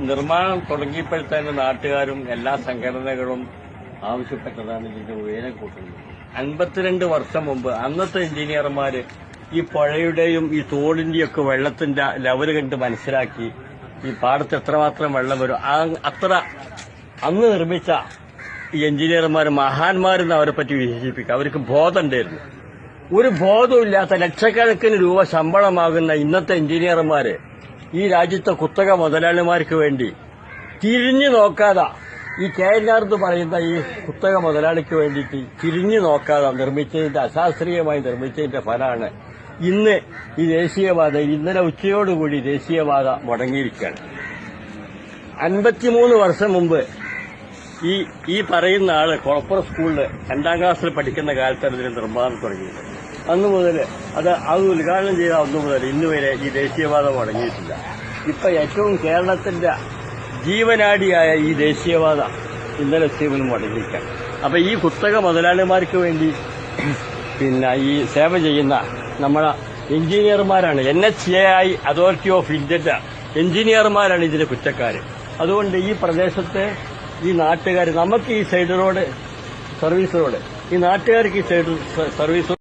നിർമ്മാണം തുടങ്ങിയപ്പോഴത്തേന് നാട്ടുകാരും എല്ലാ സംഘടനകളും ആവശ്യപ്പെട്ടതാണ് ഇതിന്റെ ഉയരം കൂട്ടുന്നത്. 52 വർഷം മുമ്പ് അന്നത്തെ എഞ്ചിനീയർമാര് ഈ പുഴയുടെയും ഈ തോടിന്റെയൊക്കെ വെള്ളത്തിന്റെ ലെവല് കണ്ട് മനസ്സിലാക്കി ഈ പാടത്ത് എത്രമാത്രം വെള്ളം വരും അത്ര അന്ന് നിർമ്മിച്ച ഈ എഞ്ചിനീയർമാർ മഹാന്മാരെന്ന് അവരെ പറ്റി വിശേഷിപ്പിക്കുക. അവർക്ക് ബോധം ഉണ്ടായിരുന്നു. ഒരു ബോധമില്ലാത്ത ലക്ഷക്കണക്കിന് രൂപ ശമ്പളമാകുന്ന ഇന്നത്തെ എഞ്ചിനീയർമാര് ഈ രാജ്യത്തെ കുത്തക മുതലാളിമാർക്ക് വേണ്ടി തിരിഞ്ഞു നോക്കാതെ ഈ KNR എന്ന് പറയുന്ന ഈ കുത്തക മുതലാളിക്ക് വേണ്ടിയിട്ട് തിരിഞ്ഞു നോക്കാതെ നിർമ്മിച്ചതിന്റെ അശാസ്ത്രീയമായി നിർമ്മിച്ചതിന്റെ ഫലമാണ് ഇന്ന് ഈ ദേശീയപാത ഇന്നലെ ഉച്ചയോടുകൂടി ദേശീയപാത മുടങ്ങിയിരിക്കുകയാണ്. 53 വർഷം മുമ്പ് ഈ പറയുന്ന ആള് കൊളപ്പുറ സ്കൂളില് 2ാം ക്ലാസ്സിൽ പഠിക്കുന്ന കാലത്താണ് ഇതിന്റെ നിർമ്മാണം തുടങ്ങിയത്. അന്നു മുതൽ അത് ഉദ്ഘാടനം ചെയ്ത അന്നു മുതൽ ഇന്നുവരെ ഈ ദേശീയപാത മുടങ്ങിയിട്ടില്ല. ഇപ്പൊ ഏറ്റവും കേരളത്തിന്റെ ജീവനാഡിയായ ഈ ദേശീയപാത ഇന്നലെ സ്റ്റീവൻ മുടങ്ങിയിരിക്കാം. അപ്പൊ ഈ കുത്തക മുതലാളിമാർക്ക് വേണ്ടി ഈ സേവ ചെയ്യുന്ന നമ്മളെ എഞ്ചിനീയർമാരാണ്, NHAI അതോറിറ്റി ഓഫ് ഇന്ത്യന്റെ എഞ്ചിനീയർമാരാണ് ഇതിന് കുറ്റക്കാര്. അതുകൊണ്ട് ഈ പ്രദേശത്തെ ഈ നാട്ടുകാർ, നമുക്ക് ഈ സൈഡ് റോഡ് സർവീസ് റോഡ്, ഈ നാട്ടുകാർക്ക് ഈ സൈഡ് സർവീസ്